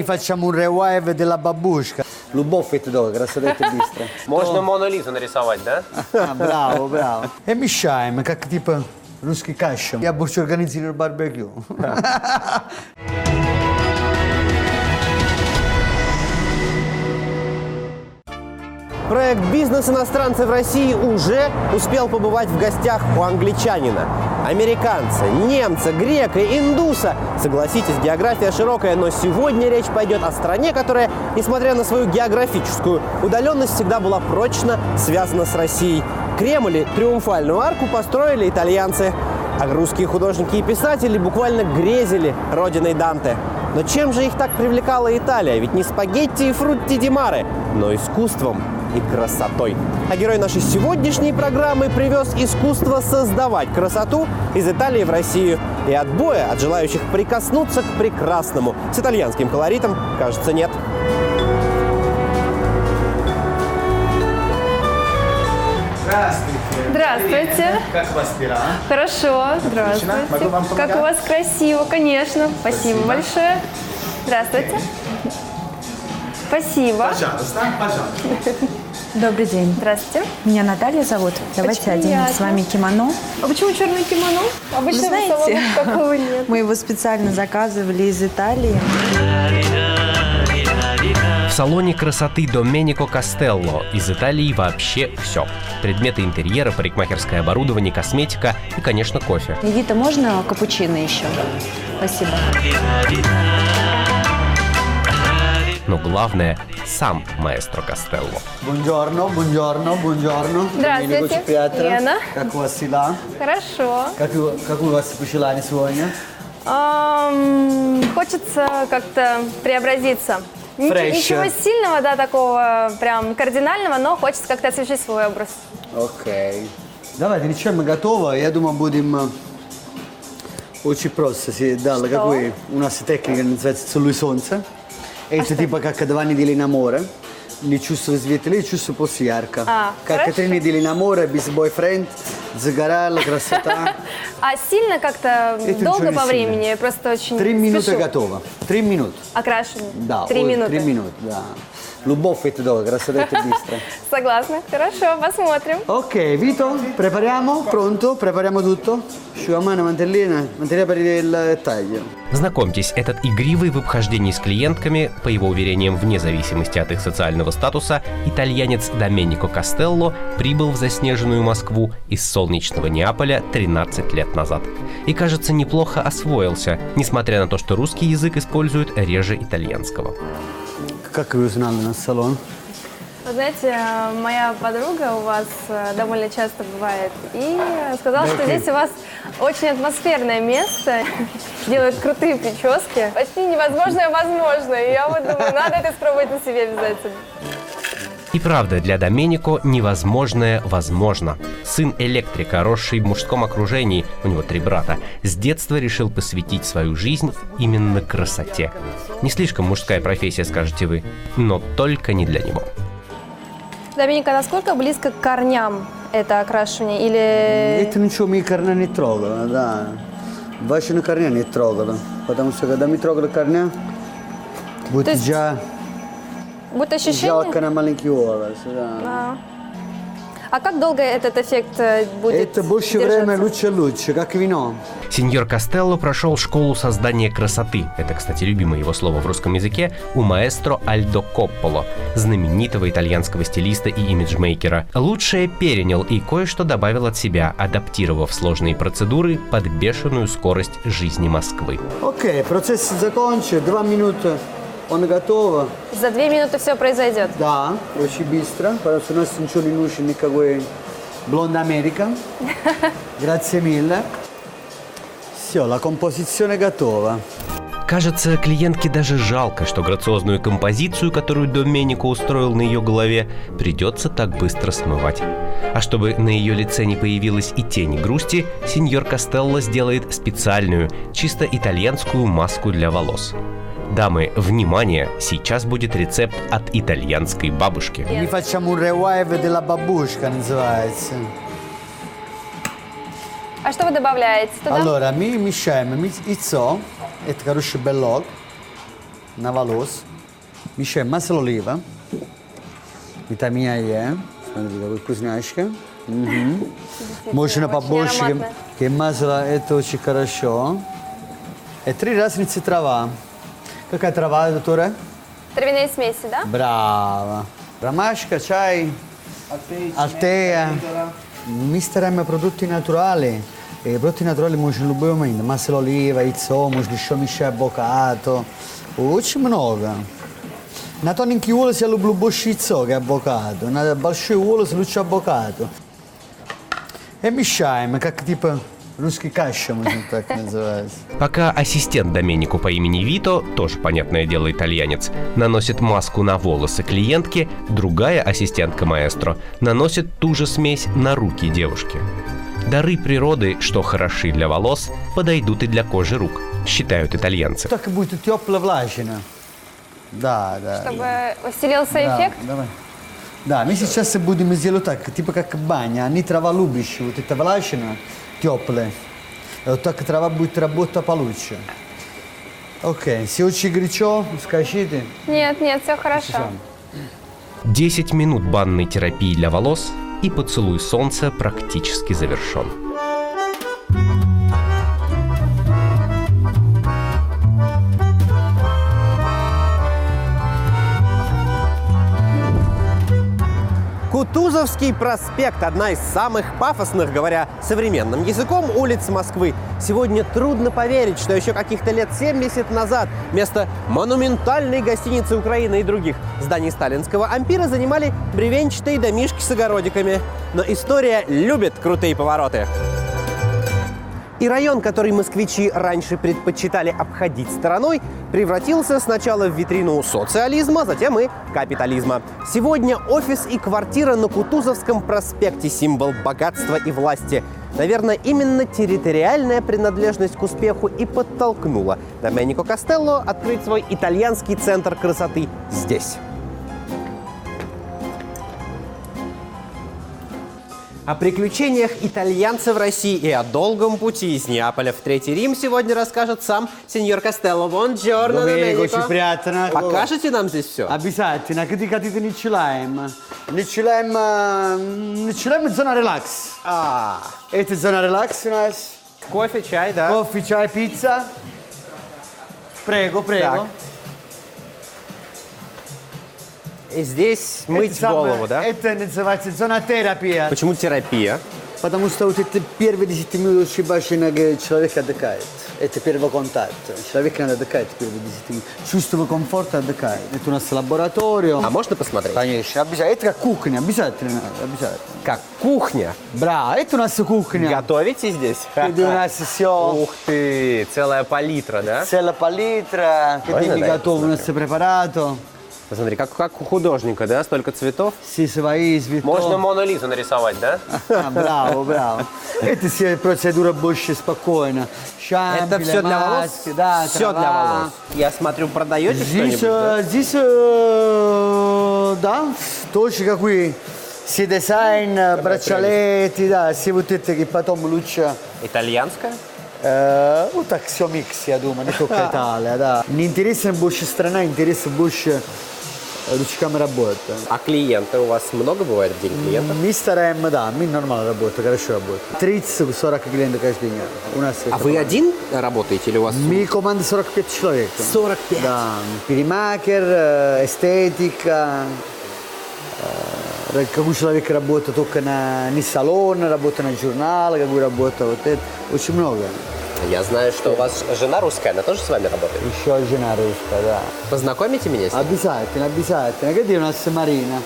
facciamo un revive della бабушка. Любовь это долго, красота это быстро. Можно Мону Лизу нарисовать, да? Браво, браво. И мешаем, как типа русский кашем. Я больше организирую барбекю. Проект «Бизнес иностранцы в России» уже успел побывать в гостях у англичанина. Американца, немца, грека, индуса. Согласитесь, география широкая, но сегодня речь пойдет о стране, которая, несмотря на свою географическую удаленность, всегда была прочно связана с Россией. Кремль и Триумфальную арку построили итальянцы, а русские художники и писатели буквально грезили родиной Данте. Но чем же их так привлекала Италия? Ведь не спагетти и фрутти ди маре, но искусством и красотой. А герой нашей сегодняшней программы привез искусство создавать красоту из Италии в Россию. И отбоя от желающих прикоснуться к прекрасному с итальянским колоритом, кажется, нет. Здравствуйте. Здравствуйте. Как у вас дела? Хорошо. Здравствуйте. Могу вам помогать? Как у вас красиво, конечно. Спасибо большое. Здравствуйте. Спасибо. Пожалуйста, пожалуйста. Добрый день. Здравствуйте. Меня Наталья зовут. Давайте Очень оденем приятно. с вами кимоно. А почему черное кимоно? Обычно Вы знаете, салонов такого нет. мы его специально заказывали из Италии. В салоне красоты Доменико Кастелло из Италии вообще все. Предметы интерьера, парикмахерское оборудование, косметика и, конечно, кофе. Вита, можно капучино еще? Спасибо. Но главное – сам маэстро Кастелло. Buongiorno, buongiorno, buongiorно. Здравствуйте. Очень приятно. Лена. Как у вас дела? Хорошо. Как у вас пожелания сегодня? Хочется как-то преобразиться. Ничего сильного, да, такого прям кардинального, но хочется как-то освежить свой образ. Окей. Давайте, ничего, мы готовы. Я думаю, будем очень просто. Дала, как вы, у нас техника называется «Целуй солнце». Это типа как 2 недели на море. Не чувствую светлее, чувствую после ярко. Как 3 недели на море, без бойфренд, загорала, красота. А сильно как-то Это долго ничего не по сильно. времени? Я просто очень 3 минуты спешу. готово. 3 минуты. Окрашивание? Да, 3 минуты. 3 минуты, да. Любовь это долго, красота это быстро. Согласна. Хорошо, посмотрим. Ok, Vito, prepariamo? Pronto? Prepariamo tutto? Asciugamano, mantellina per il taglio. Знакомьтесь, этот игривый в обхождении с клиентками, по его уверениям, вне зависимости от их социального статуса, итальянец Доменико Кастелло прибыл в заснеженную Москву из солнечного Неаполя 13 лет назад. И, кажется, неплохо освоился, несмотря на то, что русский язык используют реже итальянского. Как вы узнали наш салон? Вы знаете, моя подруга у вас довольно часто бывает и сказала, что здесь у вас очень атмосферное место, делают крутые прически. Почти невозможное возможно. И я вот думаю, надо это испробовать на себе обязательно. И правда, для Доменико невозможное возможно. Сын электрика, росший в мужском окружении, у него 3 брата, с детства решил посвятить свою жизнь именно красоте. Не слишком мужская профессия, скажете вы, но только не для него. Доменико, насколько близко к корням это окрашивание? Или... Это ничего, мои корня не трогало, да. Ваши корня не трогало. Потому что когда мы трогали корня, будет есть будет ощущение? жалко на маленький волос, да. А как долго этот эффект будет Это больше держаться? время лучше, как вино. Сеньор Кастелло прошел школу создания красоты, это, кстати, любимое его слово в русском языке, у маэстро Альдо Копполо, знаменитого итальянского стилиста и имиджмейкера. Лучшее перенял и кое-что добавил от себя, адаптировав сложные процедуры под бешеную скорость жизни Москвы. Окей, процесс закончен, 2 минуты, он готов. За 2 минуты все произойдет. Да, очень быстро, потому что у нас ничего не нужно, никакой блонд Америка. Grazie mille. Все, la composizione готова. Кажется, клиентке даже жалко, что грациозную композицию, которую Доменико устроил на ее голове, придется так быстро смывать. А чтобы на ее лице не появилась и тень грусти, сеньор Кастелло сделает специальную, чисто итальянскую маску для волос. Дамы, внимание! Сейчас будет рецепт от итальянской бабушки. Мы facciamo un revive della бабушка, называется. А что вы добавляете туда? Allora, мы мешаем яйцо, это хороший белок. на волос. Мешаем масло олива. Витамина Е. Смотрите, такой вкусняшка. Можно побольше, ароматно. que масло, это очень хорошо. И 3 разницы трава. Какая трава, доктора? Травяные смеси, да? Brava. Ромашка, чай, алтея. Мы стараемся продукты натурали. И продукты натурали можно в любой момент. Масло олива, яйцо, можно еще мешать авокадо. Очень много. На тоненькие волосы я люблю больше яйцо, как авокадо. На большие волосы лучше авокадо. И мешаем, как типа русский каша, можно так называть. Пока ассистент Доменико по имени Вито, тоже, понятное дело, итальянец, наносит маску на волосы клиентки, другая ассистентка маэстро наносит ту же смесь на руки девушки. Дары природы, что хороши для волос, подойдут и для кожи рук, считают итальянцы. Так будет тепло, влажно. Да, да. Чтобы усилился Да, эффект. давай. Да, мы сейчас будем делать так, типа как баня. Они трава любишь, вот это влажно, теплое. И вот так трава будет работать получше. Окей, если очень горячо, скажите. Нет, все хорошо. 10 минут банной терапии для волос, и поцелуй солнца практически завершен. Кутузовский проспект – одна из самых пафосных, говоря современным языком, улиц Москвы. Сегодня трудно поверить, что еще каких-то лет 70 назад место монументальной гостиницы Украины и других зданий сталинского ампира занимали бревенчатые домишки с огородиками. Но история любит крутые повороты. И район, который москвичи раньше предпочитали обходить стороной, превратился сначала в витрину социализма, затем и капитализма. Сегодня офис и квартира на Кутузовском проспекте – символ богатства и власти. Наверное, именно территориальная принадлежность к успеху и подтолкнула Доменико Кастелло открыть свой итальянский центр красоты здесь. О приключениях итальянца в России и о долгом пути из Неаполя в Третий Рим сегодня расскажет сам сеньор Кастелло. Бонджорно, Очень приятно. Покажете нам здесь все? Обязательно, когда хотите начинаем. Начинаем зона релакс. Это зона релакс у нас. Кофе, чай, да? Кофе, чай, пицца. Прего. Так. И здесь мыть голову, да? Это называется зона терапия. Почему терапия? Потому что вот эти первые 10 минут очень важно, человек отдыхает. Это первый контакт. Человек надо отдыхать первые 10 минут. Чувство комфорта отдыхает. Это у нас лаборатория. А можно посмотреть? Конечно, обязательно. Это как кухня, обязательно. Как кухня. Браво, это у нас кухня. Готовите здесь? Это у нас все. Ух ты, целая палитра, да? Целая палитра. Можно, Где да, готово у нас все препарато. Посмотри, как у художника, да? Столько цветов. Все свои цветов. Можно Мону Лизу нарисовать, да? Браво. Это все процедура больше спокойно. Шампунь, Это все для волос? маски, да, Все трава. для волос. Я смотрю, продаете Здесь, что-нибудь, да? здесь, да, тоже какой все дизайн, брачалеты, да, все вот это, и потом лучше. Итальянская? Вот так все микс, я думаю, не только Италия, да. Не интересна больше страна, интересна больше ручками работа. А клиенты у вас много бывает в день клиентов? Мы стараемся, да, мы нормально работаем, хорошо работаем. 30-40 клиентов каждый день. У нас А вы один работаете или у вас? Мы команда 45 человек. 45? Да, перемакер, эстетика. Какой человек работает только не салон, работает на журнал, какой работает вот это. Очень много. Я знаю, что у вас жена русская, она тоже с вами работает? Еще жена русская, да. Познакомите меня с ней? Обязательно. Где у нас Марина?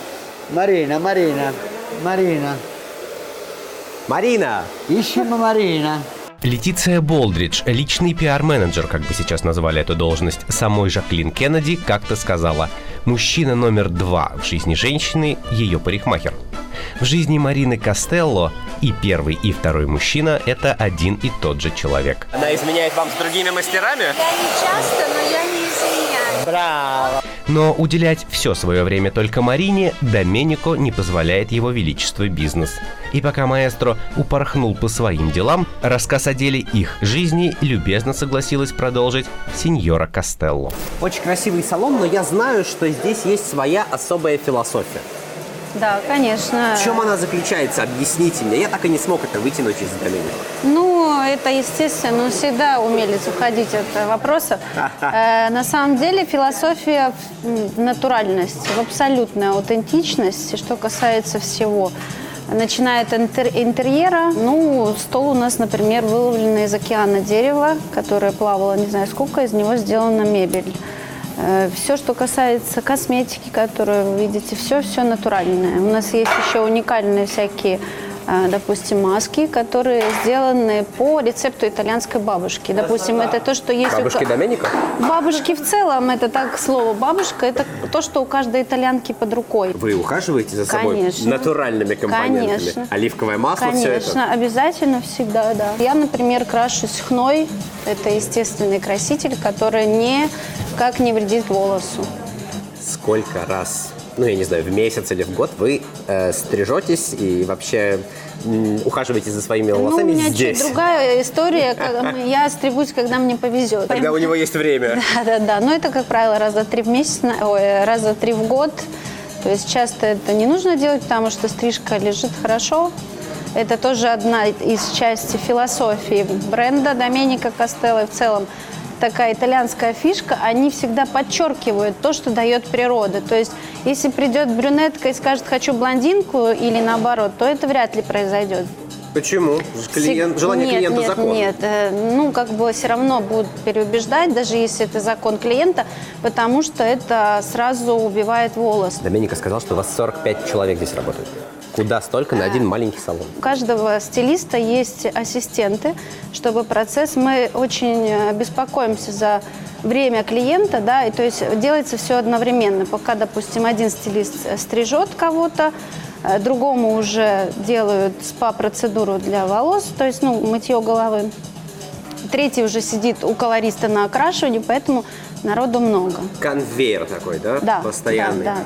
Марина! Ищем Марина. Летиция Болдридж, личный пиар-менеджер, как бы сейчас назвали эту должность, самой Жаклин Кеннеди, как-то сказала: мужчина номер 2 в жизни женщины – ее парикмахер. В жизни Марины Кастелло и первый, и второй мужчина – это один и тот же человек. Она изменяет вам с другими мастерами? Я не часто, но я не изменяю. Браво. Но уделять все свое время только Марине Доменико не позволяет его величеству бизнес. И пока маэстро упорхнул по своим делам, рассказ о деле их жизни любезно согласилась продолжить сеньора Костелло. Очень красивый салон, но я знаю, что здесь есть своя особая философия. Да, конечно. В чем она заключается? Объясните мне. Я так и не смог это вытянуть из Доменико. Ну, это естественно, он всегда умелец уходить от вопросов. На самом деле философия в натуральность, в абсолютную аутентичность, что касается всего. Начиная от интерьера, ну, стол у нас, например, выловлено из океана дерева, которое плавало не знаю сколько, из него сделана мебель. Все, что касается косметики, которую вы видите, все натуральное. У нас есть еще уникальные всякие, допустим, маски, которые сделаны по рецепту итальянской бабушки. Допустим, это то, что есть Бабушки Доменико? Бабушки в целом, это так слово бабушка, это то, что у каждой итальянки под рукой. Вы ухаживаете за собой Конечно. натуральными компонентами? Конечно. Оливковое масло, Конечно, все это? обязательно всегда, да. Я, например, крашусь хной. Это естественный краситель, который никак не вредит волосу. Сколько раз, ну, я не знаю, в месяц или в год вы стрижетесь и вообще ухаживаете за своими волосами у меня здесь? чуть другая история. Я стригусь, когда мне повезет. Когда у него есть время. Да. Но это, как правило, раза 3 в месяц, раза 3 в год. То есть часто это не нужно делать, потому что стрижка лежит хорошо. Это тоже одна из частей философии бренда Доменико Костелло. В целом такая итальянская фишка, они всегда подчеркивают то, что дает природа. То есть если придет брюнетка и скажет «хочу блондинку» или наоборот, то это вряд ли произойдет. Почему? Желание клиента закон. Нет, ну как бы все равно будут переубеждать, даже если это закон клиента, потому что это сразу убивает волос. Доменико сказал, что у вас 45 человек здесь работает. Куда столько на один маленький салон? У каждого стилиста есть ассистенты, чтобы процесс... Мы очень беспокоимся за время клиента, да, и то есть делается все одновременно. Пока, допустим, один стилист стрижет кого-то, другому уже делают спа-процедуру для волос, то есть, ну, мытье головы. Третий уже сидит у колориста на окрашивании, поэтому народу много. Конвейер такой, да? Да, Постоянный. Да.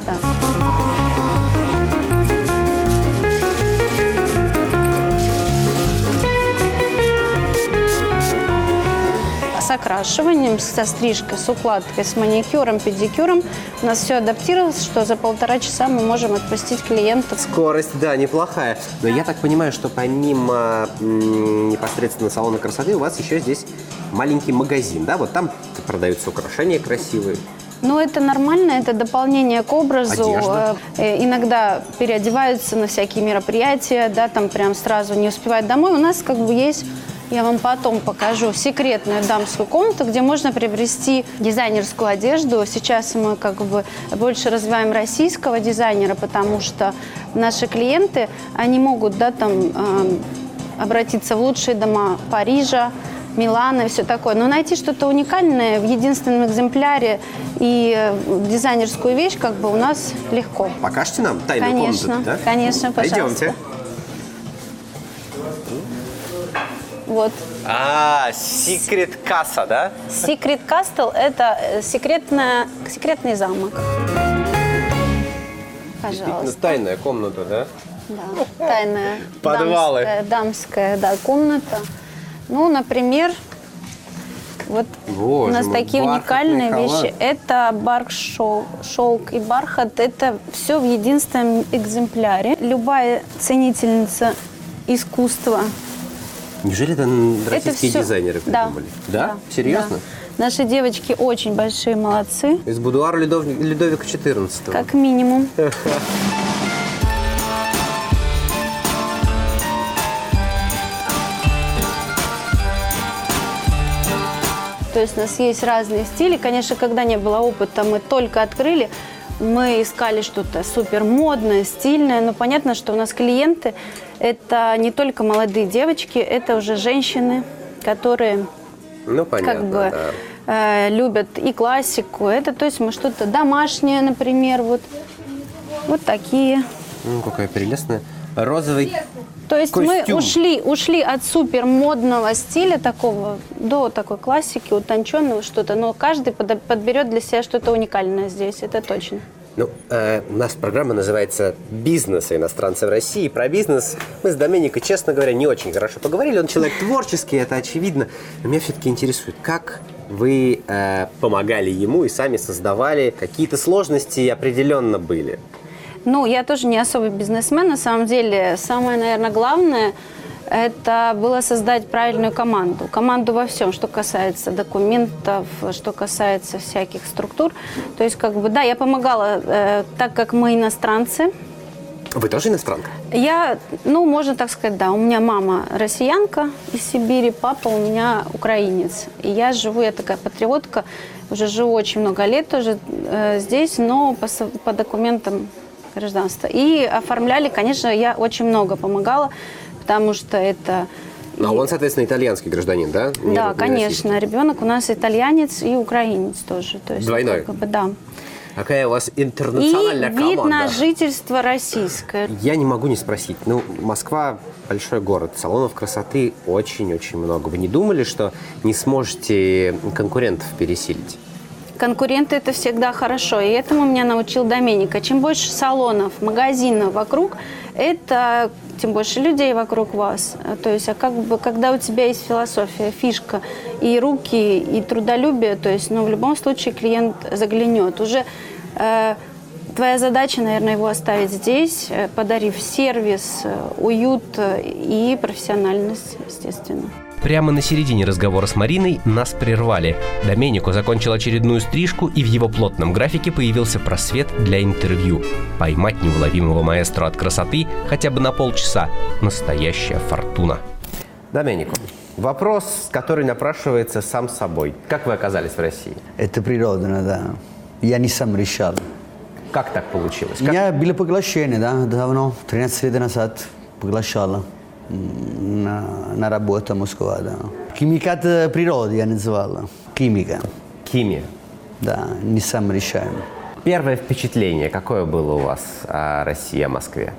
С окрашиванием, со стрижкой, с укладкой, с маникюром, педикюром у нас все адаптировалось, что за 1,5 часа мы можем отпустить клиентов. Скорость, да, неплохая. Но я так понимаю, что помимо непосредственно салона красоты у вас еще здесь маленький магазин, да? Вот там продаются украшения красивые. Ну, это нормально, это дополнение к образу. Одежда. Иногда переодеваются на всякие мероприятия, да, там прям сразу не успевают домой. У нас как бы есть... Я вам потом покажу секретную дамскую комнату, где можно приобрести дизайнерскую одежду. Сейчас мы как бы больше развиваем российского дизайнера, потому что наши клиенты, они могут, да, там, обратиться в лучшие дома Парижа, Милана и все такое. Но найти что-то уникальное в единственном экземпляре и дизайнерскую вещь как бы у нас легко. Покажете нам тайную комнату, да? Конечно, пожалуйста. Пойдемте. Вот. Secret Casa, да? Secret Castle – это секретный замок. Пожалуйста. Тайная комната, да? Да, тайная Подвалы. дамская, да, комната. Ну, например, вот Боже у нас мой, такие бархатный уникальные халат. вещи. Это шелк и бархат. Это все в единственном экземпляре. Любая ценительница искусства. Неужели это российские всё- дизайнеры придумали? Да? Серьезно? Да. Наши девочки очень большие молодцы, Из будуара Людовика XIV. как минимум. То есть у нас есть разные стили. Конечно, когда не было опыта, мы только открыли, мы искали что-то супер модное, стильное. Но понятно, что у нас клиенты – это не только молодые девочки, это уже женщины, которые Ну, понятно, как бы да. любят и классику. Это, то есть мы что-то домашнее, например, вот такие. Ну, какая прелестная розовый То есть костюм. мы ушли от супер модного стиля такого до такой классики, утонченного что-то, но каждый подберет для себя что-то уникальное здесь, это точно. Ну, у нас программа называется «Бизнес иностранцы в России». Про бизнес мы с Доменико, честно говоря, не очень хорошо поговорили. Он человек творческий, это очевидно. Но меня все-таки интересует, как вы помогали ему и сами создавали. Какие-то сложности определенно были. Ну, я тоже не особый бизнесмен, на самом деле. Самое, наверное, главное – это было создать правильную команду. Команду во всем, что касается документов, что касается всяких структур. То есть, как бы, да, я помогала, так как мы иностранцы. Вы тоже иностранка? Я, ну, можно так сказать, да. У меня мама россиянка из Сибири, папа у меня украинец. И я живу, я такая патриотка, уже живу очень много лет тоже здесь, но по документам гражданства. И оформляли, конечно, я очень много помогала, потому что это... А он, соответственно, итальянский гражданин, да? Да, конечно. Ребенок у нас итальянец и украинец тоже. То есть, двойной? Как бы, да. Какая у вас И интернациональная команда? вид на жительство российское. Я не могу не спросить. Ну, Москва – большой город, салонов красоты очень-очень много. Вы не думали, что не сможете конкурентов пересилить? Конкуренты – это всегда хорошо, и этому меня научил Доменико. Чем больше салонов, магазинов вокруг, это тем больше людей вокруг вас. То есть, а как бы, когда у тебя есть философия, фишка, и руки, и трудолюбие, то есть, ну, в любом случае клиент заглянет. Уже твоя задача, наверное, его оставить здесь, подарив сервис, уют и профессиональность, естественно. Прямо на середине разговора с Мариной нас прервали. Доменико закончил очередную стрижку, и в его плотном графике появился просвет для интервью. Поймать неуловимого маэстро от красоты хотя бы на полчаса – настоящая фортуна. Доменико, вопрос, который напрашивается сам собой. Как вы оказались в России? Это природно, да. Я не сам решал. Как так получилось? У меня было приглашение, да, давно, 13 лет назад приглашала на работу в Москву, да. Химикат природы я называла. Химика. Химия. Да, не сам решаем. Первое впечатление, какое было у вас о России, о Москве?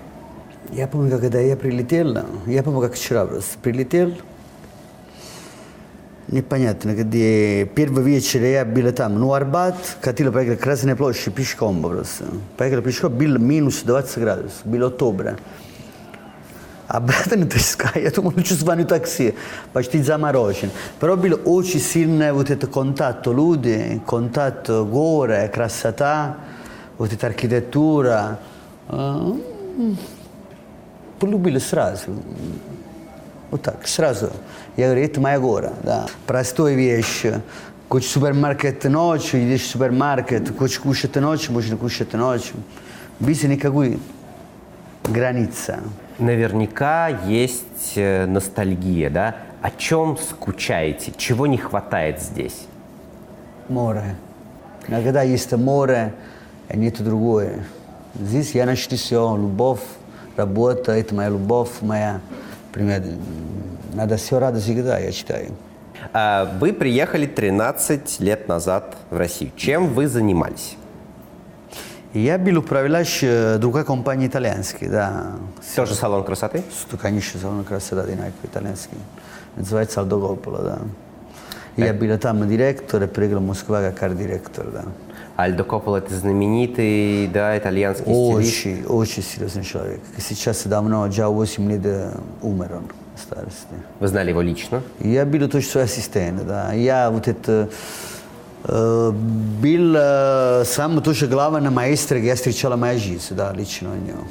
Я помню, когда я прилетел, я помню, как вчера просто прилетел. Непонятно, где первый вечер я был там, ну, Арбат, хотел поехать к Красной площади пешком просто. Поехал пешком, был минус 20 градусов, был октябрь. Обратно таскаю, я думал, лучше звоню такси, почти заморочен. Но был очень сильный вот этот контакт людей, контакт горы, красота, вот эта архитектура. Полюбили сразу. Вот так, сразу. Я говорю, это моя гора, да. Простая вещь. Хочешь супермаркет ночью, идешь в супермаркет, хочешь кушать ночью, можно кушать ночью. Без никакой границы. Наверняка есть ностальгия, да? О чем скучаете? Чего не хватает здесь? Море. Когда есть море, нет другое. Здесь я нашел все, любовь, работа, это моя любовь, моя... Например, надо все рада всегда, я считаю. Вы приехали 13 лет назад в Россию. Чем вы занимались? Я был управляющий другой компании итальянской, да. Тоже салон красоты? Конечно, салон красоты одинаковый итальянский. Называется Aldo Coppola, да. Я был там директор, приехал в Москву как арт-директор, да. Альдо Коппола – это знаменитый, да, итальянский стилист. Очень, очень серьезный человек. Сейчас давно, уже 8 лет умер он в старости. Вы знали его лично? Я был тоже свой ассистент, да. Я вот это... был сам тоже главный маэстро, я встречала моя жизнь, да, лично у него.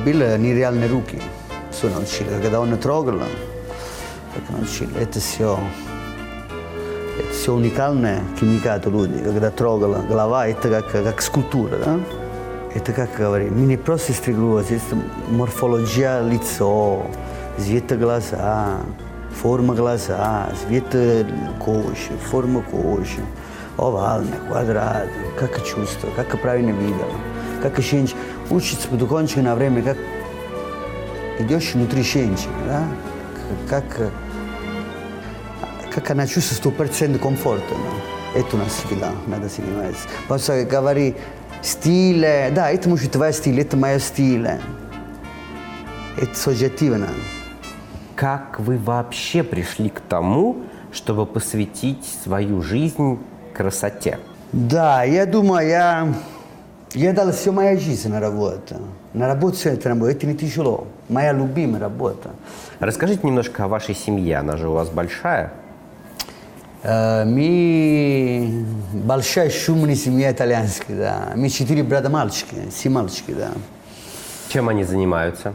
Были нереальные руки, все научили. Когда он трогал, так научили. Это все уникальное химикат люди. Когда трогала голова, это как скульптура, да? Это как говорить, мы не просто стригло, это морфология лица, цвет глаза, форма глаза, цвет кожи, форма кожи, овальная, квадратная, как чувство, как правильно видела, как женщина учится потихонечку на время, как идешь внутри женщины, да? Как она чувствует 100% комфорта. Да? Это у нас всегда надо заниматься. Просто говори стиль, да, это может твой стиль, это мой стиль. Это субъективно. Как вы вообще пришли к тому, чтобы посвятить свою жизнь красоте? Да, я думаю, я дал всю мою жизнь на работу. На работу все это не тяжело. Моя любимая работа. Расскажите немножко о вашей семье, она же у вас большая. Мы большая шумная семья итальянская, да. Мы 4 брата мальчики, 7 мальчики, да. Чем они занимаются?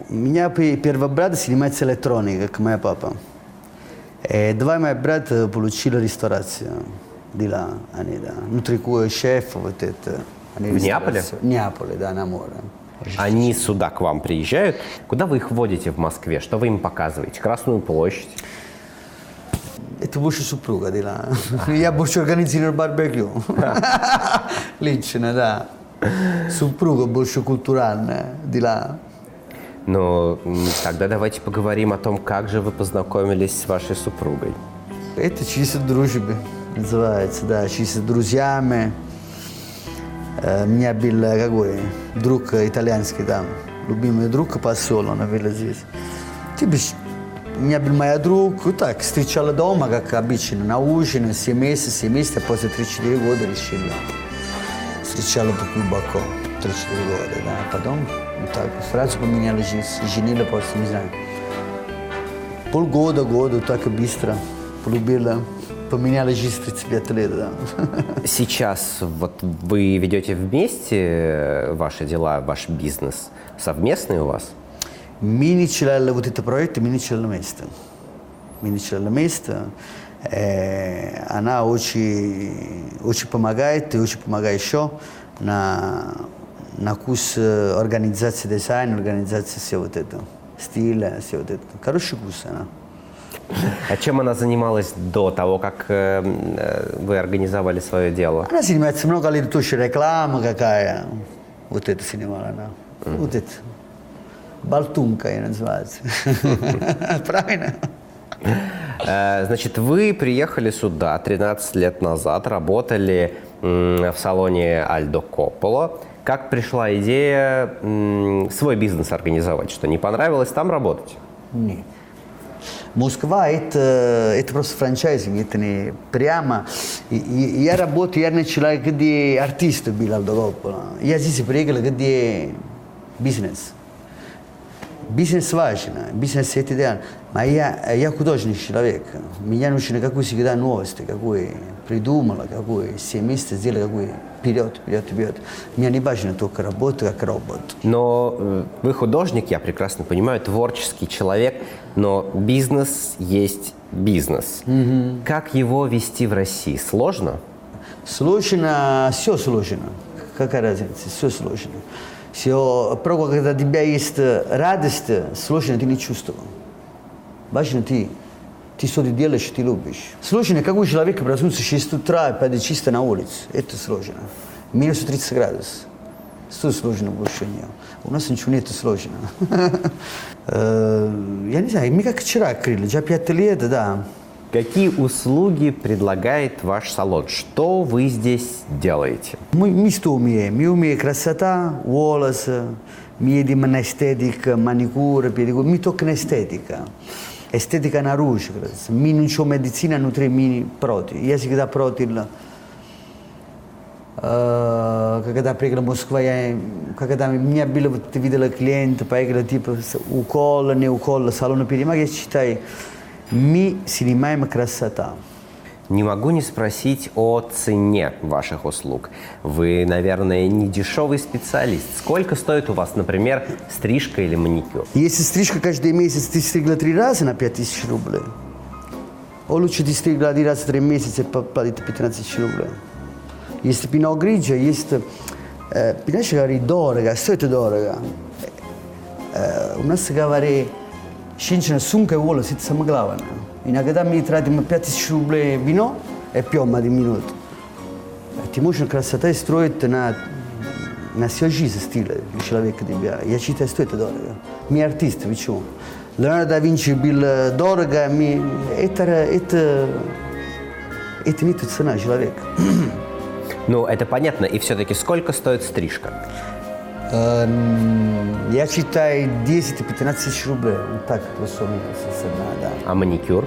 У меня первый брат занимается электроникой, как моя папа. И 2 моих брата получили ресторацию. Дела, они, да. Внутри шеф, вот это. В Неаполе? В Неаполе, да, на море. Они сюда к вам приезжают. Куда вы их водите в Москве? Что вы им показываете? Красную площадь? Это больше супруга, дела. Я больше организирую барбекю. Лично, да. Супруга больше культуральная, дела. Ну, тогда давайте поговорим о том, как же вы познакомились с вашей супругой. Это чисто дружба называется, да, чисто друзьями. У меня был какой друг итальянский там, любимый друг по селу, на вилле здесь. У меня был мой друг, вот так, встречала дома, как обычно, на ужин, все вместе, после 3-4 года решили. Встречала глубоко, 3-4 года, да, потом вот так, сразу поменяли жизнь, женили после, не знаю, полгода, так быстро, полюбила. Поменяли жизнь 35 лет, да. Сейчас вот вы ведете вместе ваши дела, ваш бизнес? Совместный у вас? Мы начали вот этот проект, мы начали вместе. Она очень помогает, и очень помогает еще на курс организации дизайна, организации всего вот этого, стиля, все вот это. Хороший курс она. А чем она занималась до того, как вы организовали свое дело? Она занимается много лет, тоже реклама какая. Вот это снимала она. Вот это. Болтунка ее называется. Правильно? Значит, вы приехали сюда 13 лет назад, работали в салоне Альдо Коппола. Как пришла идея свой бизнес организовать? Что, не понравилось там работать? Нет. Москва это просто франчайзинг, это не прямо. Я работаю, я начала, где артист был Альдо Коппола. Я здесь приехала, где бизнес. Бизнес важен, бизнес это идеально. Но я художник человек. Меня нужно какую всегда новости, какую придумала, какую семейство сделала, какую вперед. Мне не важно только работа, как робот. Но вы художник, я прекрасно понимаю, творческий человек, но бизнес есть бизнес. Как его вести в России? Сложно? Сложно, все сложно. Какая разница? Все сложно. Все, просто когда у тебя есть радость, сложно ты не чувствуешь. Важно ты что-то делаешь, ты любишь. Сложно, как у человека проснуться в 6 утра и пойти чисто на улицу. Это сложно. Минус 30 градусов. Что сложно больше нет. У нас ничего нет сложного. Я не знаю, мы как вчера открыли, уже 5 лет, да. Какие услуги предлагает ваш салон? Что вы здесь делаете? Мы что умеем? Мы умеем красота, волосы, мы едем на эстетика, маникюр, педикюр. Мы только на эстетика. Эстетика наружу. Мы ничего медицина внутри, мы против. Я всегда против. Когда приехала в Москву, когда меня было, вот, видела клиента, поехала типа укол, не укол, салон перемаг, я считаю, мы снимаем красота. Не могу не спросить о цене ваших услуг. Вы, наверное, не дешевый специалист. Сколько стоит у вас, например, стрижка или маникюр? Если стрижка каждый месяц, ты стригла 3 раза на 5000 рублей. О лучше ты стригла 1 раз в 3 месяца и платить 15 000 рублей. Если пино гриджа, есть... Понимаешь, говорит, дорого. Что это дорого? У нас говорит... Женщина, сумка и волосы – это самое главное. Иногда мы тратим 5000 рублей вино и пьем 1 минуту. Ты можешь красота строить на всю жизнь стиля человека тебя. Я считаю, что это дорого. Мы артисты, почему? Леонардо да Винчи был дорого, это не цена человека. Ну, это понятно. И все-таки сколько стоит стрижка? Я считаю 10-15 тысяч рублей. Вот так плюс-минус, да. А маникюр?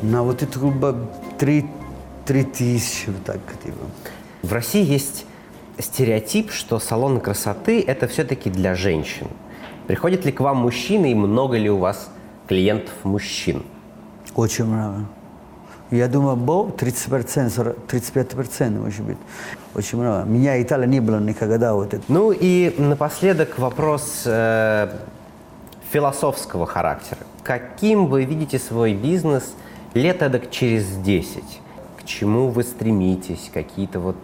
На вот это грубо 3 тысячи, вот так, типа. В России есть стереотип, что салоны красоты – это все-таки для женщин. Приходят ли к вам мужчины и много ли у вас клиентов мужчин? Очень много. Я думаю, 30%, 35% может быть. Очень много. Меня Италия не было никогда вот это. Ну и напоследок вопрос философского характера. Каким вы видите свой бизнес лет эдак через 10? К чему вы стремитесь? Какие-то вот,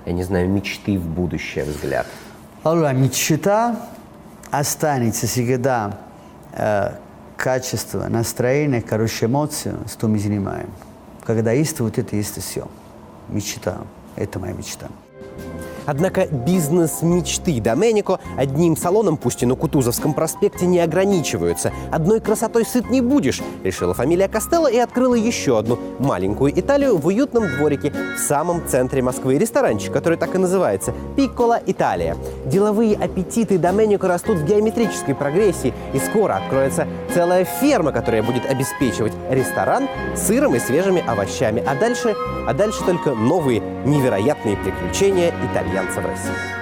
я не знаю, мечты в будущее, взгляд? Allora, мечта останется всегда качество, настроение, хорошие эмоции, что мы занимаем. Когда есть вот это, есть все. Мечта. Это моя мечта. Однако бизнес мечты Доменико одним салоном, пусть и на Кутузовском проспекте, не ограничиваются. Одной красотой сыт не будешь, решила фамилия Костелло и открыла еще одну маленькую Италию в уютном дворике в самом центре Москвы. Ресторанчик, который так и называется – Пиккола Италия. Деловые аппетиты Доменико растут в геометрической прогрессии, и скоро откроется целая ферма, которая будет обеспечивать ресторан сыром и свежими овощами. А дальше только новые невероятные приключения итальянцев в России.